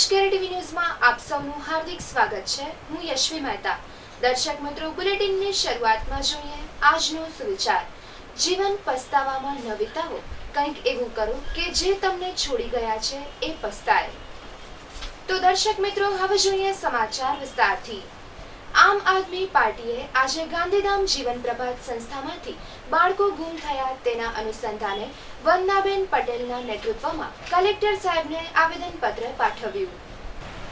નમસ્કાર ટીવી ન્યૂઝમાં આપ સૌનું હાર્દિક સ્વાગત છે। હું યશ્વી મહેતા। દર્શક મિત્રો, બુલેટિનની શરૂઆતમાં જોઈએ આજનો સુવિચાર। જીવન પસ્તાવામાં ન વિતાવો, કંઈક એવું કરો કે જે તમને છોડી ગયા છે એ પસ્તાય। તો દર્શક મિત્રો, હવે જોઈએ સમાચાર વિસ્તારથી। આમ આદમી પાર્ટીએ આજે ગાંધીધામ જીવન પ્રભાત સંસ્થામાંથી બાળકો ગુમ થયા તેના અનુસંધાને વંદનાબેન પટેલના નેતૃત્વમાં કલેક્ટર સાહેબને આવેદનપત્ર પાઠવ્યું।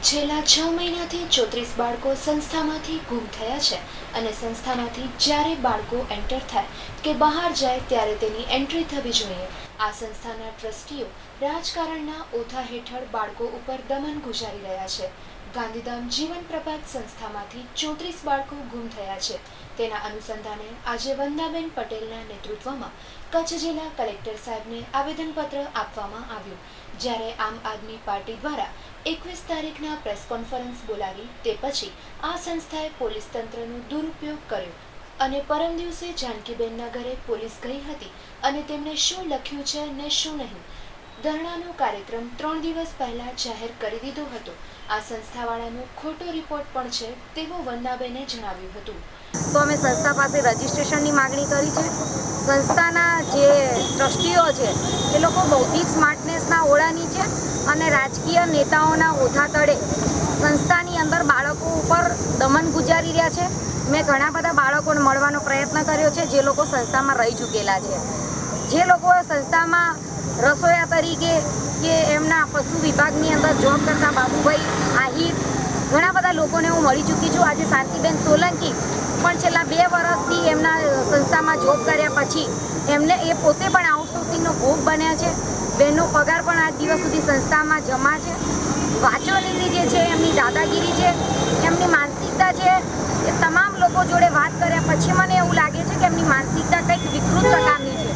છેલ્લા 6 મહિનાથી 34 બાળકો સંસ્થામાંથી ગુમ થયા છે અને સંસ્થામાંથી જ્યારે બાળકો એન્ટર થાય કે બહાર જાય ત્યારે તેની એન્ટ્રી થવી જોઈએ। આ સંસ્થાના ટ્રસ્ટીઓ રાજકારણના ઓથા હેઠળ બાળકો ઉપર દમન ગુજારી રહ્યા છે। ગાંધીધામ જીવન પ્રભાત સંસ્થામાંથી 34 બાળકો ગુમ થયા છે તેના અનુસંધાને આજે વંદનાબેન પટેલના નેતૃત્વમાં કચ્છ જિલ્લા કલેક્ટર સાહેબને આવેદનપત્ર આપવામાં આવ્યું। જ્યારે આમ આદમી પાર્ટી દ્વારા 21 તારીખના પ્રેસ કોન્ફરન્સ બોલાવી તે પછી આ સંસ્થાએ પોલીસ તંત્રનો દુરુપયોગ કર્યો અને પરમ દિવસે જાનકીબેનના ઘરે પોલીસ ગઈ હતી અને તેમણે શું લખ્યું છે ને શું નહીં। ધરણાનો કાર્યક્રમ 3 દિવસ પહેલા જાહેર કરી દીધો હતો। આ સંસ્થાવાળાનો ખોટો રિપોર્ટ પણ છે તેવું વંદનાબેને જણાવ્યું હતું। તો અમે સંસ્થા પાસે રજીસ્ટ્રેશનની માગણી કરી છે। સંસ્થાના જે ટ્રસ્ટીઓ છે એ લોકો બૌદ્ધિક સ્માર્ટનેસના ઓળાની છે અને રાજકીય નેતાઓના ઓથા તળે સંસ્થાની અંદર બાળકો ઉપર દમન ગુજારી રહ્યા છે। મેં ઘણા બધા બાળકોને મળવાનો પ્રયત્ન કર્યો છે જે લોકો સંસ્થામાં રહી ચૂકેલા છે। જે લોકો સંસ્થામાં રસોયા તરીકે કે એમના પશુ વિભાગની અંદર જોબ કરતા બાબુભાઈ આહિર, ઘણા બધા લોકોને હું મળી ચૂકી છું। આજે શાંતિબેન સોલંકી પણ છેલ્લા 2 વર્ષથી એમના સંસ્થામાં જોબ કર્યા પછી એમને એ પોતે પણ આઉટસોર્સિંગનો ભોગ બન્યા છે। બહેનનો પગાર પણ આજ દિવસ સુધી સંસ્થામાં જમા છે। વાંચોનિધિ જે છે એમની દાદાગીરી છે, એમની માનસિકતા છે, એ તમામ લોકો જોડે વાત કર્યા પછી મને એવું લાગે છે કે એમની માનસિકતા કંઈક વિકૃત પ્રકારની છે।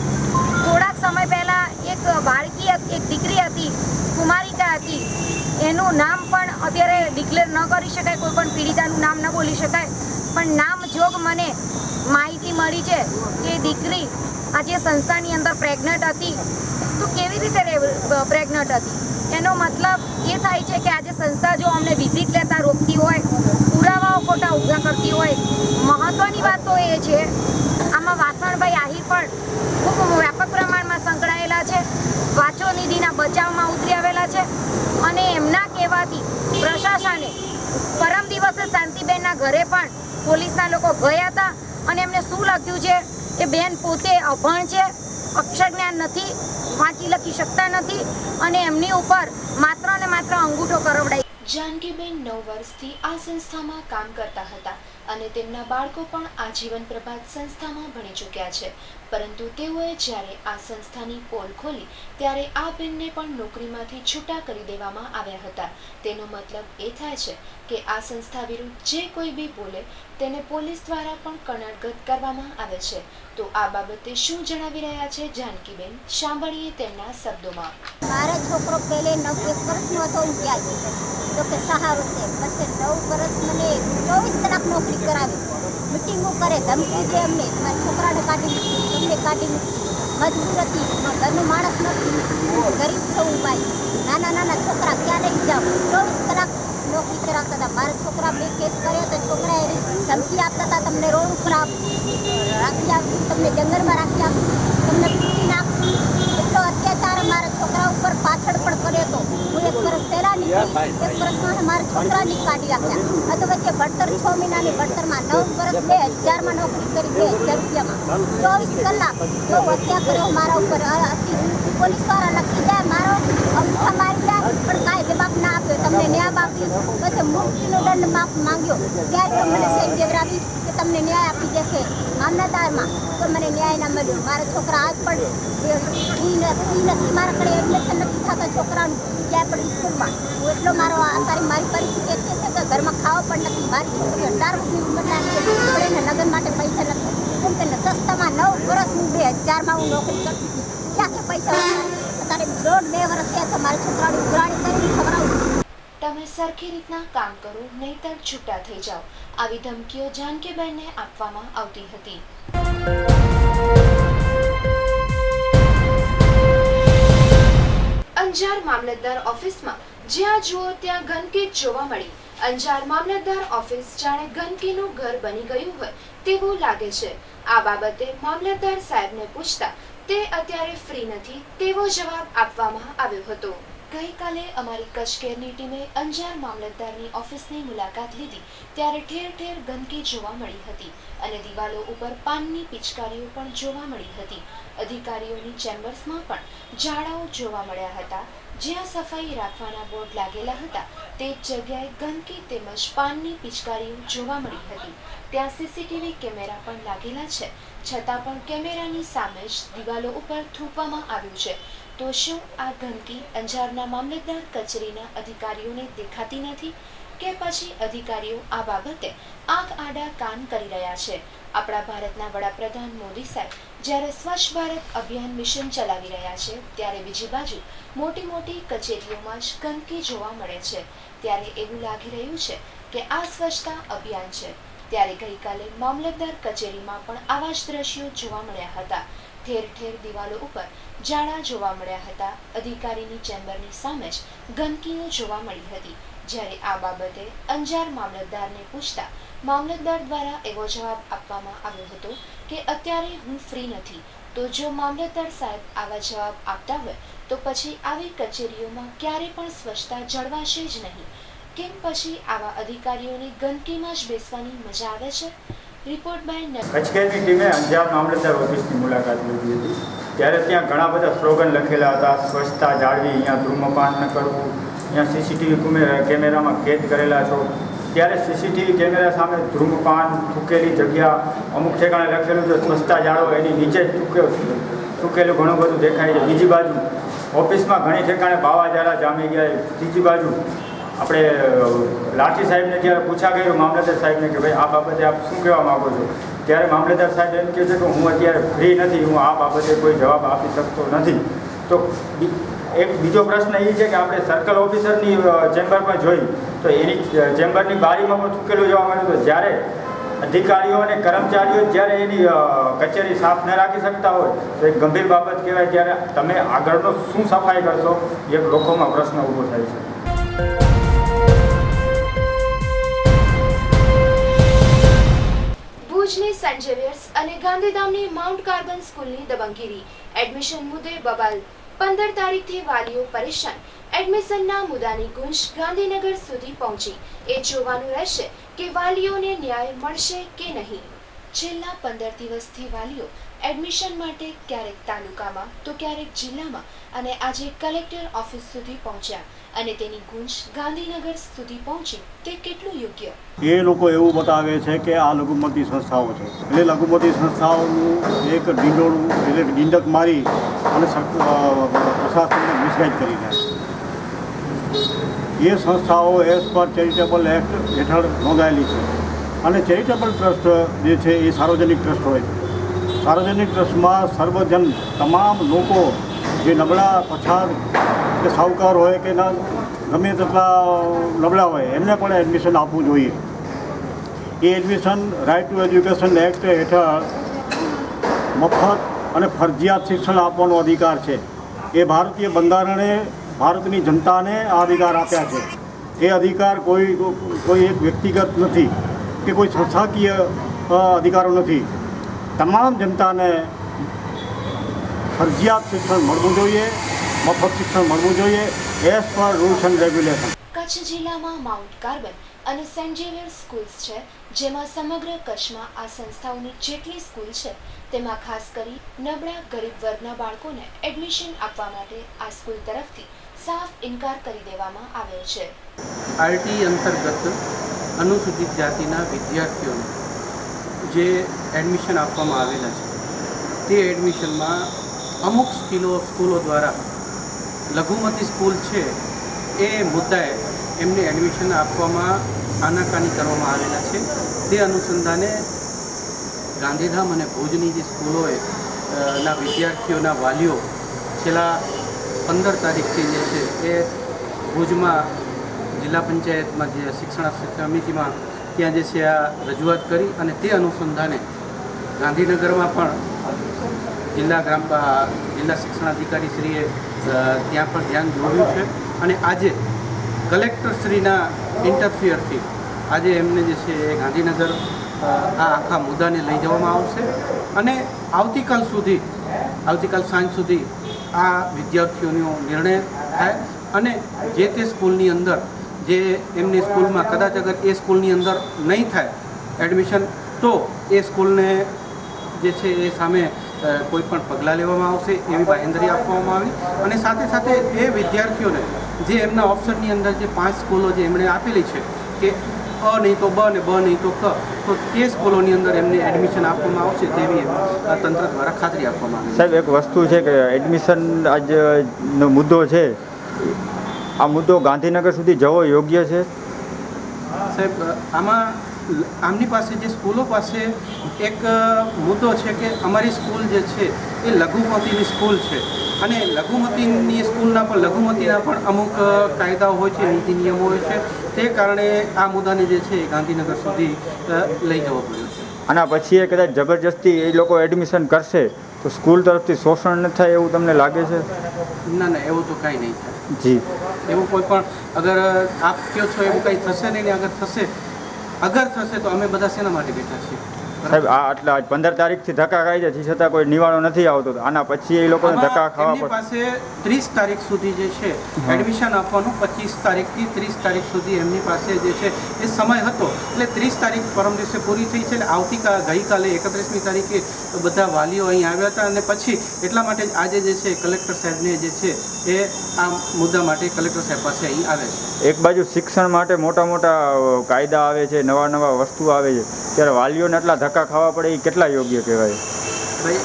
થોડાક સમય પહેલાં એક બાળકી હતી, એક દીકરી હતી, કુમારિકા હતી, એનું નામ પણ અત્યારે ડિક્લેર ન કરી શકાય, કોઈ પણ પીડિતાનું નામ ન બોલી શકાય, પણ નામ જોગ મને માહિતી મળી છે કે દીકરી આજે સંસ્થાની અંદર પ્રેગ્નન્ટ હતી। તો કેવી રીતે પ્રેગ્નન્ટ હતી? એનો મતલબ એ થાય છે કે આજે સંસ્થા જો અમને વિઝિટ લેતા રોકતી હોય, પુરાવાઓ ખોટા ઊભા કરતી હોય। મહત્ત્વની વાત તો એ છે આમાં વાસણભાઈ આહિર પણ ખૂબ વ્યાપક પ્રમાણમાં સંકળાયેલા છે, વાંચોનિધિના બચાવમાં ઉતરી આવેલા છે અને એમના કહેવાથી પ્રશાસને પરમ દિવસે શાંતિબેનના ઘરે પણ પોલીસના લોકો ગયા હતા અને એમને શું લખ્યું છે કે બેન પોતે અભણ છે, અક્ષર જ્ઞાન નથી, વાંચી લખી શકતા નથી અને એમની ઉપર માત્ર ને માત્ર અંગૂઠો કરવડાય। જાનકીબેન 9 વર્ષથી આ સંસ્થામાં કામ કરતા હતા અને તેમના બાળકો પણ આ જીવન પ્રભાત સંસ્થામાં ભણી ચૂક્યા છે, પરંતુ તેઓએ જ્યારે આ સંસ્થાની પોલ ખોલી ત્યારે આ બેનને પણ નોકરીમાંથી છૂટા કરી દેવામાં આવ્યા હતા। તેનો મતલબ એ થાય છે કે આ સંસ્થા વિરુદ્ધ જે કોઈ બી બોલે તેને પોલીસ દ્વારા પણ કનડગત કરવામાં આવે છે। તો આ બાબતે શું જણાવી રહ્યા છે જાનકીબેન, સાંભળીએ તેમના શબ્દોમાં। મારો છોકરો પહેલે 1 વર્ષનો હતો ત્યાં તો કે સહારો છે, પછી 9 વર્ષ મને 24 કલાક નોકરી કરાવી, મિટિંગો કરે, ધમકી દે અમને, મારા છોકરાને કાઢી મૂકી, તમને કાઢી મૂકી, મજબૂર હતી, ઘરનું માણસ નથી, ગરીબ છું ભાઈ, નાના છોકરા ક્યાં લઈ જાઓ? 24 કલાક નોકરી કરાવતા હતા। મારા છોકરા 2 કેસ કર્યો તો છોકરાએ ધમકી આપતા હતા, તમને રોડ ઉપર રાખી આપશું, તમને જંગલમાં રાખી આપશું, તમને પીટી નાખશું। એટલો અત્યાચાર મારા છોકરા ઉપર પાછળ પણ કર્યો હતો। હું 1 વર્ષ પહેલાં નીકળી, 1 વર્ષમાં મારા છોકરાની કાઢી નાખ્યા। આ તો વચ્ચે ભણતર 6 મહિનાની ભણતરમાં 9 વર્ષ 2000માં નોકરી કરી, 2000 રૂપિયામાં 24 કલાક જો હત્યા કર્યો મારા ઉપર। પોલીસવાળા લખી જાય, મારો અંગૂઠા મારી જાય પણ કાંઈ જવાબ ના આપ્યો, તમને ન્યાય આપી પછી મુક્તિનો દંડ માંગ્યો ત્યારે તો મને સાહેબ દેવરાવી કે તમને ન્યાય આપી દેશે મામલતદારમાં, તો મને ન્યાય ના મળ્યો। મારા છોકરા આજ પણ નથી, મારા કડે એડમિશન નથી થતા છોકરાનું ક્યાંય પણ સ્કૂલમાં। હું એટલો અત્યારે મારી પરિસ્થિતિ એટલી છે કે ઘરમાં ખાવા પણ નથી। મારી છોકરી 18 વર્ષની ઉંમરના છે પણ એને લગ્ન માટે પૈસા નથી, કેમ કે સસ્તામાં 9 વર્ષ હું 2000માં હું નોકરી કરતી હતી, ક્યાંથી પૈસા અત્યારે 1.5-2 વર્ષ થયા છે મારા છોકરાની ઉઘરાણી કરીને ખવડાવું। તમે સરખી રીતના કામ કરો નહીતર છૂટા થઈ જાઓ, આવી ધમકીઓ જાનકીબેનને આપવામાં આવતી હતી। અંજાર મામલતદાર ઓફિસમાં જ્યાં જુઓ ત્યાં ગંદકી જોવા મળી. અંજાર મામલતદાર ઓફિસ જાણે ગંદકીનું ઘર બની ગયું હોય તેવું લાગે છે. આ બાબતે મામલતદાર સાહેબને પૂછતા તે અત્યારે ફ્રી નથી તેવો જવાબ આપવામાં આવ્યો હતો. ગઈકાલે અમારી કચ્છ કેરની ટીમે અંજાર મામલતદારની ઓફિસની મુલાકાત લીધી ત્યારે ઠેર ઠેર ગંદકી જોવા મળી હતી અને દિવાલો ઉપર પાનની પિચકારીઓ પણ જોવા મળી હતી. અધિકારીઓની ચેમ્બર્સમાં પણ ઝાડાઓ જોવા મળ્યા હતા. જ્યાં સફાઈ રાખવાના બોર્ડ લાગેલા હતા તે જ જગ્યાએ ગંદકી તેમજ પાનની પિચકારીઓ જોવા મળી હતી. ત્યાં સીસીટીવી કેમેરા પણ લાગેલા છે, છતાં પણ કેમેરાની સામે જ દિવાલો ઉપર થૂંકવામાં આવ્યું છે. તો શું આ ગંદકી અંજારના મામલતદાર કચેરીના અધિકારીઓને દેખાતી નથી કે પછી અધિકારીઓ આ બાબતે આંખ આડા કાન કરી રહ્યા છે? આપણા ભારતના વડાપ્રધાન મોદી સાહેબ જ્યારે સ્વચ્છ ભારત અભિયાન મિશન ચલાવી રહ્યા છે ત્યારે બીજી બાજુ મોટી મોટી કચેરીઓમાં જ ગંદકી જોવા મળે છે. ત્યારે એવું લાગી રહ્યું છે કે આ સ્વચ્છતા અભિયાન છે. ત્યારે ગઈકાલે મામલતદાર કચેરીમાં પણ આવા જ દ્રશ્યો જોવા મળ્યા હતા. ઠેર ઠેર દિવાલો ઉપર ઝાડા જોવા મળ્યા હતા. અધિકારીની ચેમ્બરની સામે જ ગંદકીઓ જોવા મળી હતી. જ્યારે આ બાબતે અંજાર મામલતદારને પૂછતા મામલતદાર દ્વારા એવો જવાબ આપવામાં આવ્યો હતો કે અત્યારે હું ફ્રી નથી. તો જો મામલતદાર સાહેબ આવા જવાબ આપતા હોય તો પછી આવી કચેરીઓમાં ક્યારે પણ સ્વચ્છતા જળવાશે જ નહીં. કેમ પછી આવા અધિકારીઓને ગંદકીમાં જ બેસવાની મજા આવે છે? રિપોર્ટ બાય કચ્છ કેરની ટીમે અંજાર મામલતદાર ઓફિસની મુલાકાત લીધી હતી. ત્યારે ત્યાં ઘણા બધા સ્લોગન લખેલા હતા. સ્વચ્છતા જાળવી, અહીંયા ધૂમ્રપાન ન કરવું, અહીંયા સીસીટીવી કેમેરામાં કેદ કરેલા છો. ત્યારે સીસીટીવી કેમેરા સામે ધૂમ્રપાન, થૂકેલી જગ્યા, અમુક ઠેકાણે લખેલું છે સ્વચ્છતા જાળવો, એની નીચે જ થૂકેલું ઘણું બધું દેખાય છે. બીજી બાજુ ઓફિસમાં ઘણી ઠેકાણે બાવા ઝાડા જામી ગયા. ત્રીજી બાજુ આપણે લાઠી સાહેબને જ્યારે પૂછા કર્યું મામલતદાર સાહેબને કે ભાઈ આ બાબતે આપ શું કહેવા માગો છો, ત્યારે મામલતદાર સાહેબ એમ કહે છે કે હું અત્યારે ફ્રી નથી, હું આ બાબતે કોઈ જવાબ આપી શકતો નથી. તો એક બીજો પ્રશ્ન એ છે કે આપણે સર્કલ ઓફિસરની ચેમ્બર પર જોઈ તો એની ચેમ્બરની બારીમાં પણ થૂકેલું જોવા મળ્યું હતું. જ્યારે અધિકારીઓ અને કર્મચારીઓ જ્યારે એની કચેરી સાફ ન રાખી શકતા હોય તો એક ગંભીર બાબત કહેવાય. ત્યારે તમે આગળનો શું સફાઈ કરશો એક લોકોમાં પ્રશ્ન ઊભો થાય છે. ભુજની સેન્ટ ઝેવિયર્સ અને ગાંધીધામની માઉન્ટ કાર્બન સ્કૂલની દબંગગીરી. એડમિશન મુદ્દે બબાલ. 15 તારીખથી વાલીઓ પરેશાન. એડમિશનના મુદ્દાની ગુંજ ગાંધીનગર સુધી પહોંચી. એ જોવાનું રહેશે કે વાલીઓને ન્યાય મળશે કે નહીં. છેલ્લા 15 દિવસથી વાલીઓ એડમિશન માટે ક્યારેક તાલુકામાં તો ક્યારેક જિલ્લામાં અને આજે કલેક્ટર ઓફિસ સુધી પહોંચ્યા અને તેની ગુંજ ગાંધીનગર સુધી પહોંચી તે કેટલું યોગ્ય? એ લોકો એવું બતાવે છે કે આ લઘુમતી સંસ્થાઓ છે, એટલે લઘુમતી સંસ્થાઓનું એક ડીંડોળું એટલે ડીંડક મારી અને પ્રશાસનને મિસગાઈડ કરી રહ્યા છે. એ સંસ્થાઓ એઝ પર ચેરિટેબલ એક્ટ હેઠળ નોંધાયેલી છે અને ચેરિટેબલ ટ્રસ્ટ જે છે એ સાર્વજનિક ટ્રસ્ટ હોય છે. સાર્વજનિક ટ્રસ્ટમાં સર્વજન તમામ લોકો જે નબળા, પછાત કે સાહુકાર હોય કે ના ગમે તેટલા નબળા હોય એમને પણ એડમિશન આપવું જોઈએ. એ admission right to education act હેઠળ મફત અને ફરજિયાત શિક્ષણ આપવાનો અધિકાર છે. એ ભારતીય બંધારણે ભારતની જનતાને આ અધિકાર આપ્યા છે. એ અધિકાર કોઈ એક વ્યક્તિગત નથી કે કોઈ સંસ્થાકીય અધિકારો નથી. તમામ જનતાને ફરજિયાત શિક્ષણ મળવું જોઈએ, મફત શિક્ષણ મળવું જોઈએ as per rules and regulation. Kutch જિલ્લામાં માઉન્ટ કાર્બન અને સેન્ટ ઝેવિયર્સ સ્કૂલ્સ છે, જેમાં સમગ્ર કચ્છમાં આ સંસ્થાઓની જેટલી સ્કૂલ છે તેમાં ખાસ કરી નબળા ગરીબ વર્ગના બાળકોને એડમિશન આપવા માટે આ સ્કૂલ તરફથી સાફ ઇનકાર કરી દેવામાં આવ્યો છે. આરટી અંતર્ગત અનુસૂચિત જાતિના વિદ્યાર્થીઓને જે એડમિશન આપવામાં આવેલા છે તે એડમિશનમાં અમુક સ્કૂલો દ્વારા લઘુમતી સ્કૂલ છે એ મુદ્દાએ એમને એડમિશન આપવામાં આનાકાની કરવામાં આવેલા છે. તે અનુસંધાને ગાંધીધામ અને ભુજની જે સ્કૂલોએ ના વિદ્યાર્થીઓના વાલીઓ છેલ્લા 15 તારીખથી જે છે એ ભુજમાં જિલ્લા પંચાયતમાં જે શિક્ષણ સમિતિમાં ત્યાં જે છે આ રજૂઆત કરી અને તે અનુસંધાને ગાંધીનગરમાં પણ જિલ્લા શિક્ષણાધિકારી શ્રીએ ત્યાં પણ ધ્યાન દોર્યું છે અને આજે કલેક્ટરશ્રીના ઇન્ટરફિયરથી આજે એમને જે છે એ ગાંધીનગર આ આખા મુદ્દાને લઈ જવામાં આવશે અને આવતીકાલ સાંજ સુધી આ વિદ્યાર્થીઓનો નિર્ણય થાય અને જે તે સ્કૂલની અંદર જે એમની સ્કૂલમાં કદાચ અગર એ સ્કૂલની અંદર નહીં થાય એડમિશન તો એ સ્કૂલને જે છે એ સામે કોઈ પણ પગલાં લેવામાં આવશે એવી બાંહેધરી આપવામાં આવી અને સાથે સાથે એ વિદ્યાર્થીઓને જે એમના ઓપ્શનની અંદર જે 5 સ્કૂલો જે એમણે આપેલી છે કે અ નહીં તો બ ને બ નહીં તો ક, તો તે સ્કૂલોની અંદર એમને એડમિશન આપવામાં આવશે તેવી તંત્ર દ્વારા ખાતરી આપવામાં આવી. સાહેબ, એક વસ્તુ છે કે એડમિશન આજનો મુદ્દો છે, આ મુદ્દો ગાંધીનગર સુધી જવો યોગ્ય છે? સાહેબ, આમની પાસે જે સ્કૂલો પાસે એક મુદ્દો છે કે અમારી સ્કૂલ જે છે એ લઘુમતીની સ્કૂલ છે અને લઘુમતીની સ્કૂલના પણ અમુક કાયદાઓ હોય છે, નીતિ નિયમો હોય છે, તે કારણે આ મુદ્દાને જે છે એ ગાંધીનગર સુધી લઈ જવો પડ્યો છે. આના પછી એ કદાચ જબરજસ્તી એ લોકો એડમિશન કરશે તો સ્કૂલ તરફથી શોષણ ન થાય એવું તમને લાગે છે? ના, એવું તો કાંઈ નહીં થાય. જી, એવું કોઈ પણ અગર આપ કહો છો એવું કંઈ થશે નહીં ને અગર થશે તો અમે બધા શેના માટે બેઠા છીએ? સાહેબ, આ આટલા 15 તારીખથી ધક્કા ખાઈ છે છતાં કોઈ નિવાડો નથી આવતો, આના પછી એ લોકોને ધક્કા ખાવા એમની પાસે 30 તારીખ સુધી જે છે એડમિશન આપવાનું, 25 તારીખથી 30 તારીખ સુધી એમની પાસે જે છે એ સમય હતો. એટલે 30 તારીખ પરમ દિવસે પૂરી થઈ છે. એટલે ગઈકાલે 31મી તારીખે બધા વાલીઓ અહીં આવ્યા હતા અને પછી એટલા માટે જ આજે જે છે કલેક્ટર સાહેબને જે છે એ આ મુદ્દા માટે કલેક્ટર સાહેબ પાસે અહીં આવે છે. એક બાજુ શિક્ષણ માટે મોટા મોટા કાયદા આવે છે, નવા વસ્તુઓ આવે છે, ત્યારે વાલીઓને એટલા ધક્કા ખાવા પડે એ કેટલા યોગ્ય કહેવાય? ભાઈ,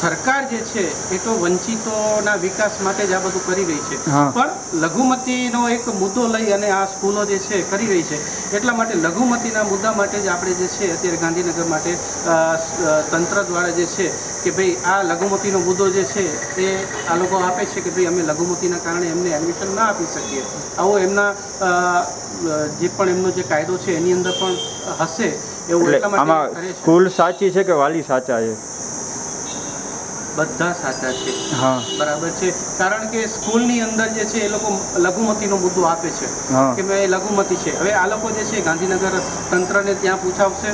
સરકાર જે છે એ તો વંચિતોના વિકાસ માટે જ આ બધું કરી રહી છે, પણ લઘુમતીનો એક મુદ્દો લઈ અને આ સ્કૂલો જે છે કરી રહી છે. એટલા માટે લઘુમતીના મુદ્દા માટે જ આપણે જે છે અત્યારે ગાંધીનગર માટે તંત્ર દ્વારા જે છે કે ભાઈ આ લઘુમતીનો મુદ્દો જે છે એ આ લોકો આપે છે કે ભાઈ અમે લઘુમતીના કારણે એમને એડમિશન ના આપી શકીએ. આવો એમના જે પણ એમનો જે કાયદો છે એની અંદર પણ હશે એવું. એટલા માટે આમાં સ્કૂલ સાચી છે કે વાલી સાચા છે? બધા સાચા છે. હા, બરાબર છે. કારણ કે સ્કૂલની અંદર જે છે એ લોકો લઘુમતીનો મુદ્દો આપે છે કે ભાઈ લઘુમતી છે. હવે આ લોકો જે છે ગાંધીનગર તંત્રને ત્યાં પૂછાવશે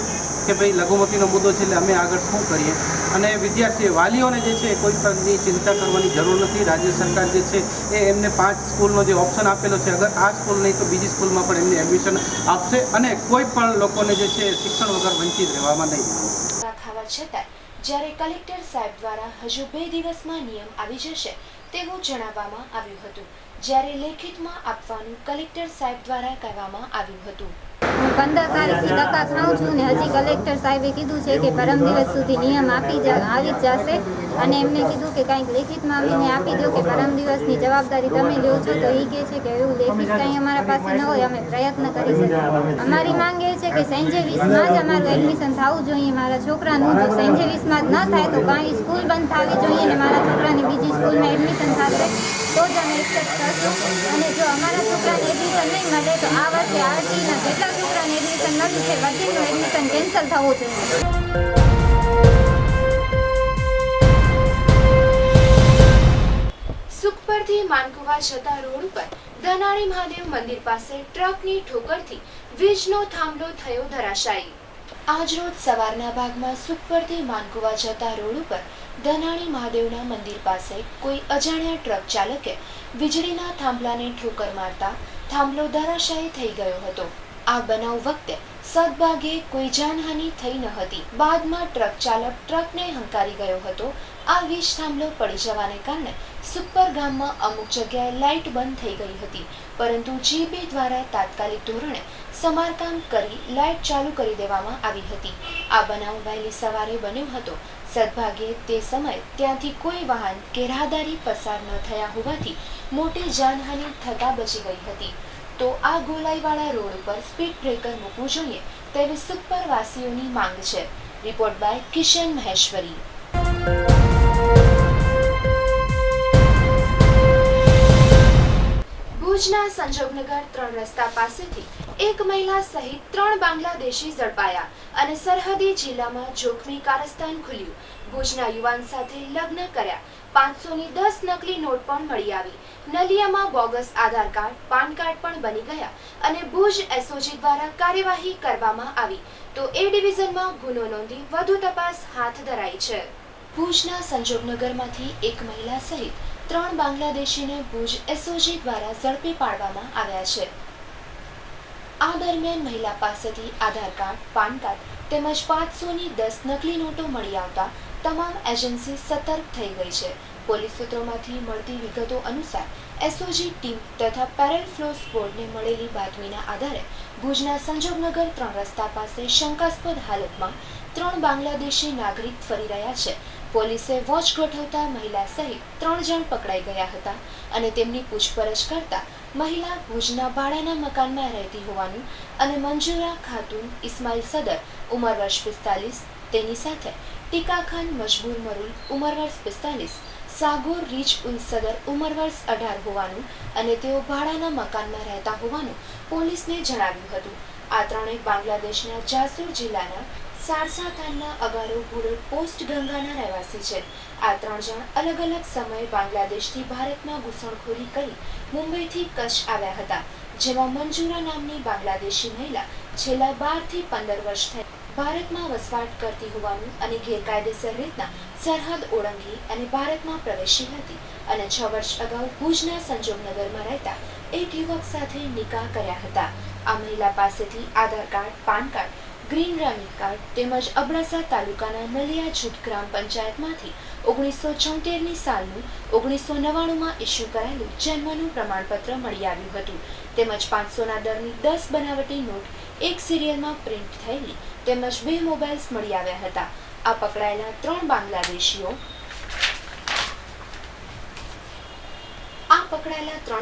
કે ભાઈ લઘુમતીનો મુદ્દો છે એટલે અમે આગળ શું કરીએ. અને વિદ્યાર્થી વાલીઓને જે છે કોઈ પણની ચિંતા કરવાની જરૂર નથી. રાજ્ય સરકાર જે છે એ એમને 5 સ્કૂલનો જે ઓપ્શન આપેલો છે, અગર આ સ્કૂલ નહીં તો બીજી સ્કૂલમાં પણ એમને એડમિશન આપશે અને કોઈ પણ લોકોને જે છે શિક્ષણ વગર વંચિત રહેવામાં નહીં ખાવા છતાં જ્યારે કલેક્ટર સાહેબ દ્વારા હજુ 2 દિવસમાં નિયમ આવી જશે તેવું જણાવવામાં આવ્યું હતું, જ્યારે લેખિતમાં આપવાનું કલેક્ટર સાહેબ દ્વારા કહેવામાં આવ્યું હતું. હું 15 તારીખથી ધક્કા ખાઉં છું ને હજી કલેક્ટર સાહેબે કીધું છે કે પરમ દિવસ સુધી નિયમ આવી જ જશે અને એમને કીધું કે કંઈક લેખિતમાં આવીને આપી દો કે પરમ દિવસની જવાબદારી તમે લો છો. તો એ કહે છે કે એવું લેખિત કંઈ અમારા પાસે ન હોય, અમે પ્રયત્ન કરીશું. અમારી માંગ એ છે કે સેન્ટ ઝેવિયર્સમાં જ અમારું એડમિશન થવું જોઈએ મારા છોકરાનું. જો સેન્ટ ઝેવિયર્સમાં જ ન થાય તો કાંઈ સ્કૂલ બંધ થવી જોઈએ ને મારા છોકરાને બીજી સ્કૂલમાં એડમિશન થશે તો જ અમે એક્સેપ્ટ કરશું. અને જો અમારા છોકરાને એડમિશન નહીં મળે તો આ વર્ષે આરટીના જેટલા છોકરાને એડમિશન નથી છે બધીનું એડમિશન કેન્સલ થવું જોઈએ. સુખપરથી માનકુવા જતા રોડ ઉપર ધનાણી મહાદેવ મંદિર પાસે ટ્રકની ઠોકરથી વીજનો થાંભલો થયો ધરાશાયી. આજરોજ સવારના ભાગમાં સુખપરથી માનકુવા જતા રોડ ઉપર ધનાણી મહાદેવના મંદિર પાસે કોઈ અજાણ્યા ટ્રક ચાલકે વીજળીના થાંભલાને ઠોકર મારતા થાંભલો ધરાશાયી થઈ ગયો હતો. આ બનાવ વખતે સદભાગ્યે કોઈ જાનહાનિ થઈ ન હતી. બાદમાં ટ્રક ચાલક ટ્રકને હંકારી ગયો હતો. આ વીજ થાંભલો પડી જવાને કારણે સુખપર ગામમાં અમુક જગ્યાએ લાઇટ બંધ થઈ ગઈ હતી, પરંતુ જીબી દ્વારા તાત્કાલિક ધોરણે સમારકામ કરી લાઇટ ચાલુ કરી દેવામાં આવી હતી. આ બનાવ વહેલી સવારે બન્યો હતો. સદભાગ્યે તે સમયે ત્યાંથી કોઈ વાહન કે રાહદારી પસાર ન થયા હોવાથી મોટી જાનહાનિ થતા બચી ગઈ હતી. તો આ ગોલાઈવાળા રોડ ઉપર સ્પીડ બ્રેકર મૂકવું જોઈએ તેવી સુખપર વાસીઓની માંગ છે. Report by Kishan Maheshwari. ભુજના સંજોગનગર 3 રસ્તા પાસેથી એક મહિલા સહિત 3 બાંગ્લાદેશી ઝડપાયા અને સરહદી જિલ્લામાં જોખમી કારસ્તાન ખુલ્યું. ભુજના યુવાન સાથે લગ્ન કર્યા, 510 નકલી નોટ પણ મળી આવી, નલિયામાં બોગસ આધાર કાર્ડ, પાન કાર્ડ પણ બની ગયા અને ભુજ એસઓજી દ્વારા કાર્યવાહી કરવામાં આવી તો એ ડિવિઝનમાં ગુનો નોંધી વધુ તપાસ હાથ ધરાઈ છે. ભુજના સંજોગનગરમાંથી એક મહિલા સહિત 3 બાંગ્લાદેશીને ભુજ એસઓજી દ્વારા ઝડપી પાડવામાં આવ્યા છે. આ દરમિયાન મહિલા પાસેથી આધાર કાર્ડ, પાન કાર્ડ તેમજ 510 નકલી નોટો મળી આવતા તમામ એજન્સી સતર્ક થઈ ગઈ છે. પોલીસ સૂત્રોમાંથી મળતી વિગતો અનુસાર એસઓજી ટીમ તથા પેરેલ ફ્લો સ્ક્વોડને મળેલી બાતમીના આધારે ભુજના સંજોગનગર 3 રસ્તા પાસે શંકાસ્પદ હાલતમાં 3 બાંગ્લાદેશી નાગરિક ફરી રહ્યા છે. પોલીસે વોચ ગોઠવતા મહિલા સહિત 3 જણ પકડાઈ ગયા હતા અને તેમની પૂછપરછ કરતા મહિલા ભુજના ભાડાના મકાનમાં રહેતી હોવાનું અને મંજુરા ખાતુન ઇસ્માઇલ સદર ઉંમર વર્ષ 45, તેની સાથે ટીકા ખાન મજબૂર મરુલ ઉંમર વર્ષ 45, સાગોર રીચ ઉલ સદર ઉંમર વર્ષ 18 હોવાનું અને તેઓ ભાડાના મકાનમાં રહેતા હોવાનું પોલીસને જણાવ્યું હતું. આ ત્રણેય બાંગ્લાદેશના જાસૂર જિલ્લાના સારસા ખાનના અગારો ગુરડ પોસ્ટ ગંગાના રહેવાસી છે. આ 3 જણ અલગ અલગ સમયે બાંગ્લાદેશથી ભારતમાં ઘૂસણખોરી કરી મુંબઈથી કચ્છ આવ્યા હતા, જેમાં મંજુરા નામની બાંગ્લાદેશી મહિલા છેલ્લા 12 થી 15 વર્ષ થઈ ભારતમાં વસવાટ કરતી હોવાનું અને ગેરકાયદેસર રીતના સરહદ ઓળંગી અને ભારતમાં પ્રવેશી હતી અને 6 વર્ષ અગાઉ ભુજના સંજોગનગરમાં રહેતા એક યુવક સાથે નિકાહ કર્યા હતા. આ મહિલા પાસેથી Aadhaar card, PAN card, green રામી કાર્ડ તેમજ અબડાસા તાલુકાના નલિયા જૂથ ગ્રામ પંચાયતમાંથી 1974ની સાલનું 1999માં ઇસ્યુ કરાયેલું જન્મનું પ્રમાણપત્ર મળી આવ્યું હતું તેમજ 500ના દરની 10 બનાવટી નોટ એક સિરિયલમાં પ્રિન્ટ થયેલી તેમજ 2 મોબાઈલ્સ મળી આવ્યા હતા. આ પકડાયેલા 3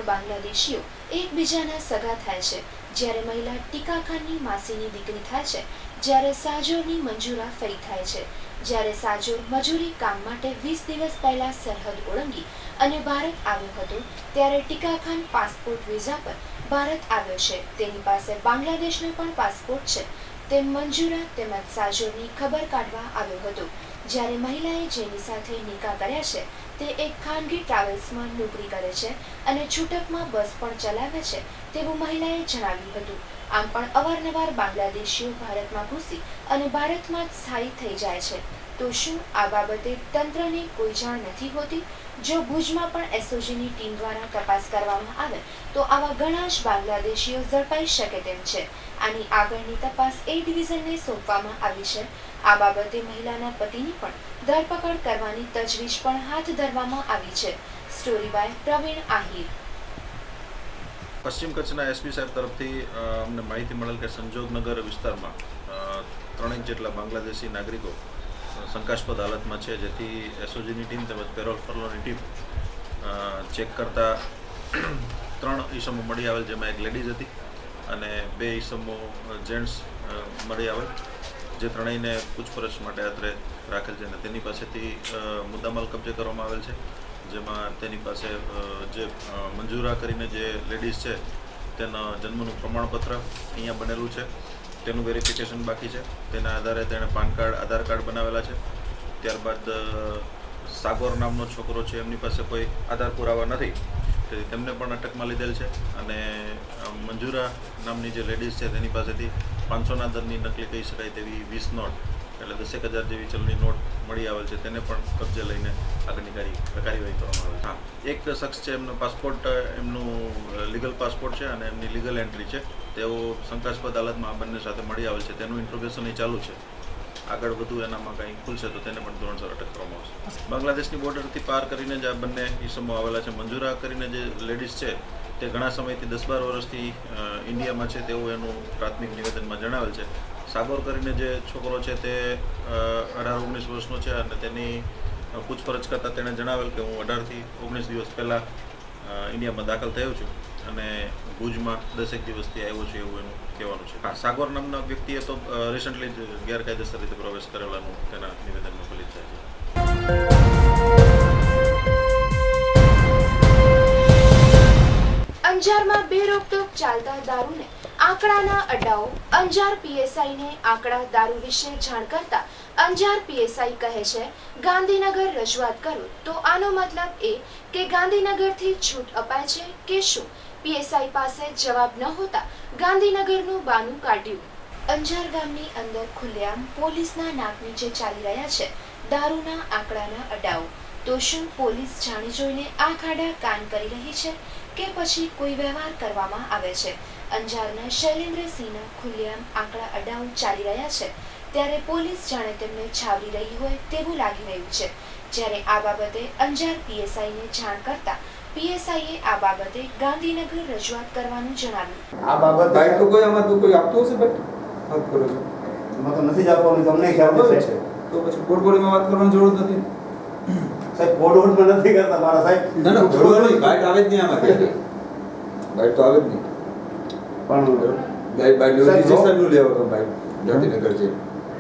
બાંગ્લાદેશીઓ એકબીજાના સગા થાય છે. જ્યારે મહિલા ટીકા ખાનની માસીની દીકરી થાય છે, જ્યારે સાજોરની મંજુરા ફઈ થાય છે. જ્યારે સાજોર મજૂરી કામ માટે 20 દિવસ પહેલા સરહદ ઓળંગી અને ભારત આવ્યો હતો ત્યારે ટીકા ખાન પાસપોર્ટ વિઝા પર ભારત આવ્યો છે. તેની પાસે બાંગ્લાદેશનો પણ પાસપોર્ટ છે તેમ મંજુરા તેમજ સાજોરની ખબર કાઢવા આવ્યો હતો. જ્યારે મહિલાએ જેની સાથે નિકાહ કર્યા છે તે એક ખાનગી ટ્રાવેલ્સમાં નોકરી કરે છે અને છૂટકમાં બસ પણ ચલાવે છે તેવું મહિલાએ જણાવ્યું હતું. આમ પણ અવારનવાર બાંગ્લાદેશીઓ ભારતમાં ઘૂસી અને ભારતમાં જ સ્થાયી થઈ જાય છે. તો શું આ બાબતે તંત્રને કોઈ જાણ નથી હોતી? જો ભુજમાં પણ એસઓજીની ટીમ દ્વારા તપાસ કરવામાં આવે તો આવા ઘણા જ બાંગ્લાદેશીઓ ઝડપાઈ શકે તેમ છે. આની આગળની તપાસ એ ડિવિઝનને સોંપવામાં આવી છે. આ બાબતે મહિલાના પતિની પણ ધરપકડ કરવાની તજવીજ પણ હાથ ધરવામાં આવી છે. Story by Pravin Ahir. પશ્ચિમ કચ્છના એસપી સાહેબ તરફથી અમને માહિતી મળેલ કે સંજોગનગર વિસ્તારમાં 3 જેટલા બાંગ્લાદેશી નાગરિકો શંકાસ્પદ હાલતમાં છે, જેથી એસઓજીની ટીમ તેમજ પેરોલ ફર્લોની ટીમ ચેક કરતા 3 ઈસમો મળી આવેલ, જેમાં એક લેડીઝ હતી અને 2 ઈસમો જેન્ટ્સ મળી આવેલ, જે ત્રણેયને પૂછપરછ માટે અત્રે રાખેલ છે અને તેની પાસેથી મુદ્દામાલ કબજે કરવામાં આવેલ છે. જેમાં તેની પાસે જે મંજુરા કરીને જે લેડીઝ છે તેના જન્મનું પ્રમાણપત્ર અહીંયા બનેલું છે, તેનું વેરિફિકેશન બાકી છે. તેના આધારે તેણે પાન કાર્ડ, આધાર કાર્ડ બનાવેલા છે. ત્યારબાદ સાગોર નામનો છોકરો છે, એમની પાસે કોઈ આધાર પુરાવા નથી, તેથી તેમને પણ અટકમાં લીધેલ છે. અને મંજુરા નામની જે લેડીઝ છે તેની પાસેથી 500ના દરની નકલી કહી શકાય તેવી 20 નોટ એટલે 10,000 જેવી ચલણી નોટ મળી આવેલ છે, તેને પણ કબજે લઈને આગળની કાર્યવાહી કરવામાં આવે છે. હા, એક શખ્સ છે, એમનો પાસપોર્ટ એમનું લીગલ પાસપોર્ટ છે અને એમની લીગલ એન્ટ્રી છે, તેઓ શંકાસ્પદ હાલતમાં આ બંને સાથે મળી આવેલ છે. તેનું ઇન્ટ્રોગેશન એ ચાલુ છે. આગળ વધુ એનામાં કંઈ ખુલશે તો તેને પણ ધોરણસર અટક કરવામાં આવશે. બાંગ્લાદેશની બોર્ડરથી પાર કરીને જ આ બંને ઈસમો આવેલા છે. મંજુરા કરીને જે લેડીઝ છે તે ઘણા સમયથી 10-12 વર્ષથી ઇન્ડિયામાં છે તેવું એનું પ્રાથમિક નિવેદનમાં જણાવેલ છે. સાગોર કરીને જે છોકરો છે તે 18-19 વર્ષનો છે અને તેની પૂછપરછ કરતાં તેણે જણાવેલ કે હું 18થી 19 દિવસ પહેલાં ઇન્ડિયામાં દાખલ થયો છું અને ભુજમાં 10 દિવસથી આવ્યો છું એવું એનું કહેવાનું છે. હા, સાગોર નામના વ્યક્તિએ તો રિસન્ટલી જ ગેરકાયદેસર રીતે પ્રવેશ કરેલાનું તેના નિવેદનમાં ફલિત થાય છે. અંજારમાં બેરોકટોક ચાલતા દારૂને આંકડાના અડ્ડાઓ અંજાર પીએસઆઈને આંકડા દારૂ વિશે જાણ કરતા અંજાર પીએસઆઈ કહે છે, ગાંધીનગર રજૂઆત કરું તો આનો મતલબ એ કે ગાંધીનગરથી છૂટ અપાય છે કે શું? પીએસઆઈ પાસે જવાબ ન હોતા ગાંધીનગરનું બાનું કાઢ્યું. અંજાર ગામની અંદર ખુલ્લેઆમ પોલીસના નાક નીચે ચાલી રહ્યા છે દારૂના આંકડાના અડ્ડાઓ. તો શું પોલીસ જાણી જોઈને આ ખાડા કાન કરી રહી છે કે પછી કોઈ વ્યવહાર કરવામાં આવે છે? અંજારના શૈલેન્દ્રસિંહના ખુલ્લેઆમ આંકડા અડ્ડાઓ ચાલી રહ્યા છે ત્યારે પોલીસ જાણે તેમને છાવરી રહી હોય તેવું લાગી રહ્યું છે. જ્યારે આ બાબતે અંજાર પીએસઆઈને જાણ કરતા પીએસઆઈએ આ બાબતે ગાંધીનગર રજૂઆત કરવાનું જણાવ્યું. આ બાબત ભાઈ તો કોઈ આમાં તો કોઈ આપતું હશે બટ વાત કરો છો એમાં તો નથી જ આપવાનું, તમને ખ્યાલ છે. તો પછી બોર્ડમાં વાત કરવાની જરૂર નથી. સાહેબ બોર્ડમાં નથી કરતા મારા સાહેબ. ના ના બોર્ડમાં બાઈટ આવે જ નહીં આમાંથી. બાઈટ તો આવે જ નહીં. પણ બાઈટ રજીસ્ટ્રેશન નું લેવો તો બાઈટ ગાંધીનગર છે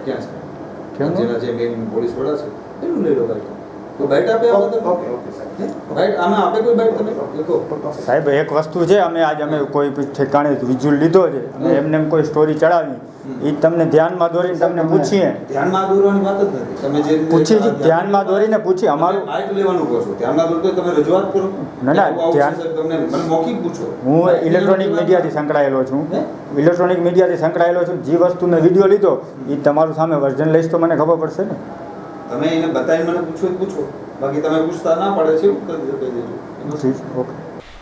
ક્યાં છે? જેના જે મેઇન પોલીસ વડા છે એનું લઈ લો બાઈટ. તો બાઈટ આપે આ બધા બાઈટ આમાં આપે કોઈ બાઈટ તમે લખો. સાહેબ એક વસ્તુ છે, અમે કોઈ ઠેકાણે વિઝ્યુઅલ લીધો છે અને એમને કોઈ સ્ટોરી ચડાવી એ તમને ધ્યાનમાં દોરીને તમને પૂછીએ. ધ્યાનમાં દોરવાની વાત જ નથી. તમે જે પૂછી ધ્યાનમાં દોરીને પૂછી અમારું બાઈટ લેવાનું કહો છો. ધ્યાનમાં દોરતો તમે રજૂઆત કરો. ના ધ્યાન તમને મને મૌખિક પૂછો. હું ઇલેક્ટ્રોનિક મીડિયાથી સંકળાયેલો છું. ઇલેક્ટ્રોનિક મીડિયાથી સંકળાયેલો છું. જે વસ્તુ મેં વિડીયો લીધો એ તમારું સામે વર્ઝન લઈશ તો મને ખબર પડશે ને. તમે એને બતાવીને મને પૂછો બાકી તમે પૂછતા ના પડે છે એવું કહી દેજો. ઓકે.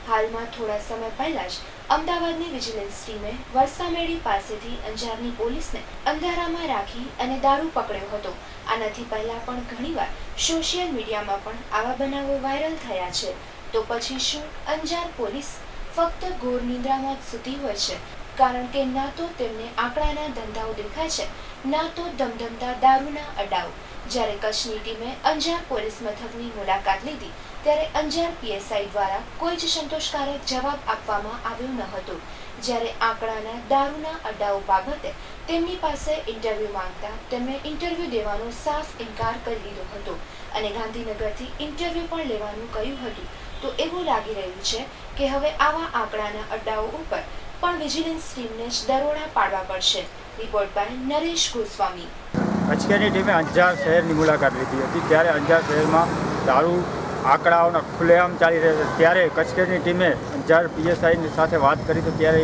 હાલમાં થોડા સમય પહેલા જ અમદાવાદની વિજિલન્સ ટીમે વરસામેડી પાસેથી અંજારની પોલીસને અંધારામાં રાખી અને દારૂ પકડ્યો હતો. આનાથી પહેલા પણ ઘણીવાર સોશિયલ મીડિયામાં પણ આવા બનાવો વાયરલ થયા છે. તો પછી શું અંજાર પોલીસ ફક્ત ઘોર નિંદ્રામાં જ સૂતી હોય છે? કારણ કે ના તો તેમને આંકડાના ધંધાઓ દેખાય છે, ના તો ધમધમતા દારૂના અડ્ડાઓ. જ્યારે કચ્છની ટીમે અંજાર પોલીસ મથકની મુલાકાત લીધી ત્યારે અંજાર પીએસઆઈ દ્વારા કોઈ જ સંતોષકારક જવાબ આપવામાં આવ્યો ન હતો. જ્યારે આંકડાના દારૂના અડ્ડાઓ બાબતે તેમની પાસે ઇન્ટરવ્યૂ માંગતા તેમણે ઇન્ટરવ્યૂ દેવાનો સાફ ઇનકાર કરી દીધો હતો અને ગાંધીનગરથી ઇન્ટરવ્યૂ પણ લેવાનું કહ્યું હતું. તો એવું લાગી રહ્યું છે કે હવે આવા આંકડાના અડ્ડાઓ ઉપર પણ વિજિલન્સ ટીમને જ દરોડા પાડવા પડશે. Report by Naresh Goswami. કચ્છની ટીમે અંજાર શહેરની મુલાકાત લીધી હતી ત્યારે અંજાર શહેરમાં દારૂ આંકડાઓના ખુલ્લેઆમ ચાલી રહ્યા છે. ત્યારે કચ્છની ટીમે અંજાર પીએસઆઈની સાથે વાત કરી તો ત્યારે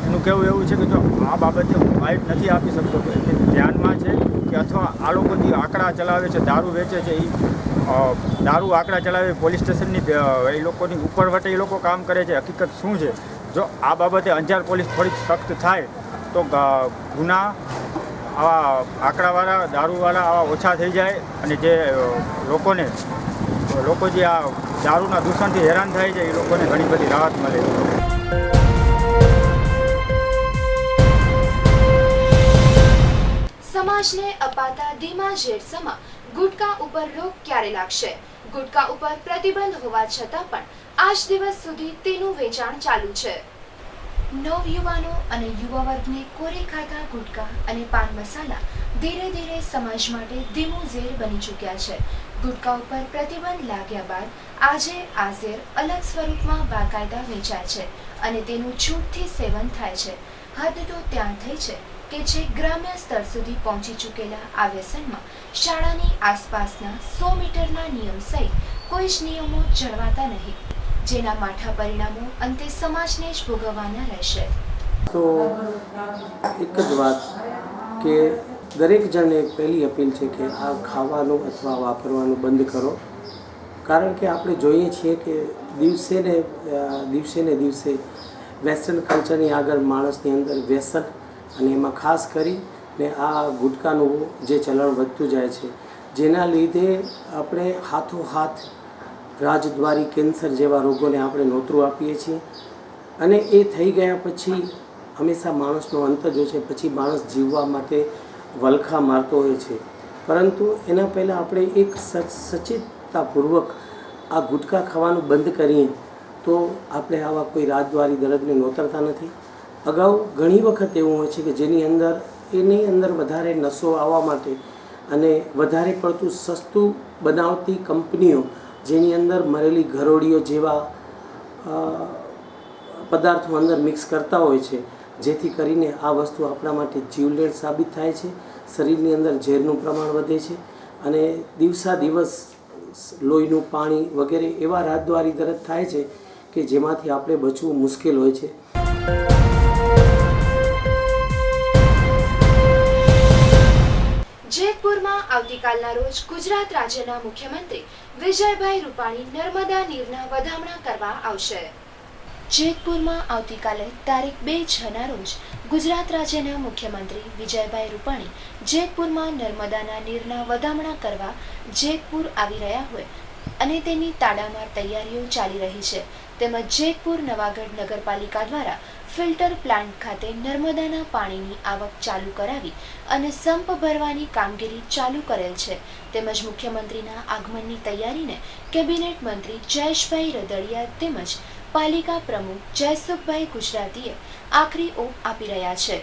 એનું કહેવું એવું છે કે જો આ બાબતે હું બાઇટ નથી આપી શકતો કે એ ધ્યાનમાં છે કે અથવા આ લોકો જે આંકડા ચલાવે છે, દારૂ વેચે છે, એ દારૂ આંકડા ચલાવે પોલીસ સ્ટેશનની એ લોકોની ઉપરવટે એ લોકો કામ કરે છે. હકીકત શું છે? જો આ બાબતે અંજાર પોલીસ થોડીક સખ્ત થાય તો ગુના આવા આંકડાવાળા દારૂવાળા આવા ઓછા થઈ જાય અને જે લોકો જે આ દારૂના દૂષણથી હેરાન થાય છે એ લોકોને ઘણી બધી રાહત મળે. સમાજને અપાતા ધીમા ઝેર સમા ગુટકા ઉપર રોક ક્યારે લાગશે? ગુટકા ઉપર પ્રતિબંધ હોવા છતાં પણ આજ દિવસ સુધી તેનું વેચાણ ચાલુ છે. નવયુવાનો અને યુવા વર્ગને કોરે ખાતા ગુટકા અને પાન મસાલા ધીરે ધીરે સમાજ માટે ધીમું ઝેર બની ચૂક્યા છે. ગુટકા ઉપર પ્રતિબંધ લાગ્યા બાદ આજે આ ઝેર અલગ સ્વરૂપમાં બાકાયદા વેચાય છે અને તેનું છૂટથી સેવન થાય છે. હદ તો ત્યાં થઈ છે કે જે ગ્રામ્ય સ્તર સુધી પહોંચી ચૂકેલા આ વ્યસનમાં શાળાની આસપાસના 100 મીટરના નિયમ સહિત કોઈ જ નિયમો જળવાતા નહીં, જેના માઠા પરિણામો અંતે સમાજને જ ભોગવવાના રહેશે. તો એક જ વાત કે દરેક જણને પહેલી અપીલ છે કે આ ખાવાનું અથવા વાપરવાનું બંધ કરો. કારણ કે આપણે જોઈએ છીએ કે દિવસે ને દિવસે વેસ્ટર્ન કલ્ચરની આગળ માણસની અંદર વ્યસન અને એમાં ખાસ કરીને આ ગુટકાનું જે ચલણ વધતું જાય છે, જેના લીધે આપણે હાથોહાથ રાજદ્વારી કેન્સર જેવા રોગોને આપણે નોતરું આપીએ છીએ અને એ થઈ ગયા પછી હંમેશા માણસનો અંત જ હોય છે. પછી માણસ જીવવા માટે વલખા મારતો હોય છે. પરંતુ એના પહેલાં આપણે એક સચેતતાપૂર્વક આ ગુટકા ખાવાનું બંધ કરીએ તો આપણે આવા કોઈ રાજદ્વારી દર્દને નોતરતા નથી. અગાઉ ઘણી વખત એવું હોય છે કે જેની અંદર વધારે નશો આવવા માટે અને વધારે પડતું સસ્તું બનાવતી કંપનીઓ જેની અંદર મરેલી ઘરોડીઓ જેવા પદાર્થો અંદર મિક્સ કરતા હોય છે જેથી કરીને આ વસ્તુ આપણા માટે જીવલેણ સાબિત થાય છે, શરીરની અંદર ઝેરનું પ્રમાણ વધે છે અને દિવસા દિવસ લોહીનું પાણી વગેરે એવા રાજદ્વારી દરજ થાય છે કે જેમાંથી આપણે બચવું મુશ્કેલ હોય છે. જેતપુરમાં આવતીકાલના રોજ ગુજરાત રાજ્યના મુખ્યમંત્રી વિજયભાઈ રૂપાણી નર્મદા નીરના વધામણા કરવા આવશે. જેતપુરમાં આવતીકાલે તારીખ 2/6ના રોજ ગુજરાત રાજ્યના મુખ્યમંત્રી વિજયભાઈ રૂપાણી જેતપુરમાં નર્મદાના નીરના વધામણા કરવા જેતપુર આવી રહ્યા હોય અને તેની તાડામાર તૈયારીઓ ચાલી રહી છે. તેમજ જેતપુર નવાગઢ નગરપાલિકા દ્વારા ફિલ્ટર પ્લાન્ટ ખાતે નર્મદાના પાણીની આવક ચાલુ કરાવી અને સંપ ભરવાની કામગીરી ચાલુ કરેલ છે. તેમજ મુખ્યમંત્રીના આગમનની તૈયારીને કેબિનેટ મંત્રી જયેશભાઈ રદડિયા તેમજ પાલિકા પ્રમુખ જયસુખભાઈ ગુજરાતીએ આખરી ઓપ આપી રહ્યા છે.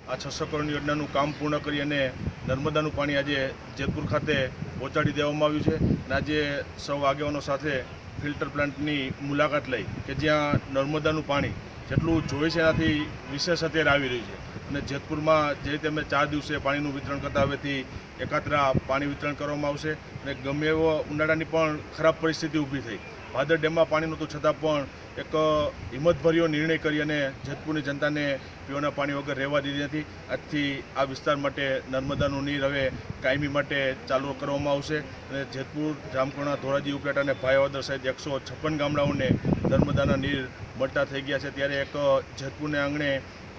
આ 600 કરોડની યોજનાનું કામ પૂર્ણ કરી અને નર્મદાનું પાણી આજે જેતપુર ખાતે પહોંચાડી દેવામાં આવ્યું છે. અને આજે સૌ આગેવાનો સાથે ફિલ્ટર પ્લાન્ટની મુલાકાત લઈ કે જ્યાં નર્મદાનું પાણી જેટલું જોઈએ છે એનાથી વિશેષ અત્યારે આવી રહ્યું છે. અને જેતપુરમાં જે રીતે અમે 4 દિવસે પાણીનું વિતરણ કરતા હવેથી એકાત્રા પાણી વિતરણ કરવામાં આવશે. અને ગમે એવો ઉનાળાની પણ ખરાબ પરિસ્થિતિ ઊભી થઈ, ભાદર ડેમમાં પાણી નહોતું છતાં પણ એક હિંમતભર્યો નિર્ણય કરી અને જેતપુરની જનતાને પીવાના પાણી વગર રહેવા દીધી નથી. આજથી આ વિસ્તાર માટે નર્મદાનું નીર હવે કાયમી માટે ચાલુ કરવામાં આવશે. અને જેતપુર, જામકરણા, ધોરાજી, ઉપલેટા અને ભાયાવદર સહિત 156 ગામડાઓને નર્મદાના નીર મળતા થઈ ગયા છે. ત્યારે એક જેતપુરને આંગણે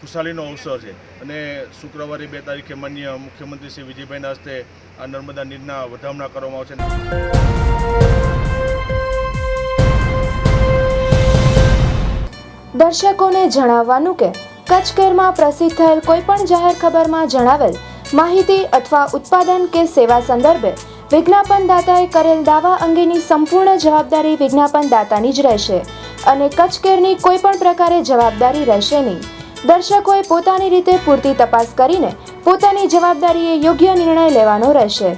ખુશાલીનો અવસર છે અને શુક્રવારે 2 તારીખે માનનીય મુખ્યમંત્રી શ્રી વિજયભાઈના હસ્તે આ નર્મદા નીરના વધામણા કરવામાં આવશે. દર્શકોને જણાવવાનું કે કચ્છ કેરમાં પ્રસિદ્ધ થયેલ કોઈપણ જાહેર ખબરમાં જણાવેલ માહિતી અથવા ઉત્પાદન કે સેવા સંદર્ભે વિજ્ઞાપનદાતાએ કરેલ દાવા અંગેની સંપૂર્ણ જવાબદારી વિજ્ઞાપનદાતાની જ રહેશે અને કચ્છ કેરની કોઈપણ પ્રકારે જવાબદારી રહેશે નહીં. દર્શકોએ પોતાની રીતે પૂરતી તપાસ કરીને પોતાની જવાબદારીએ યોગ્ય નિર્ણય લેવાનો રહેશે.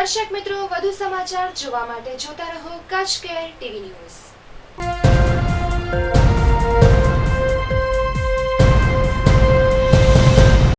દર્શક મિત્રો, વધુ સમાચાર જોવા માટે જોતા રહો કચ્છ કેર ટીવી ન્યૂઝ.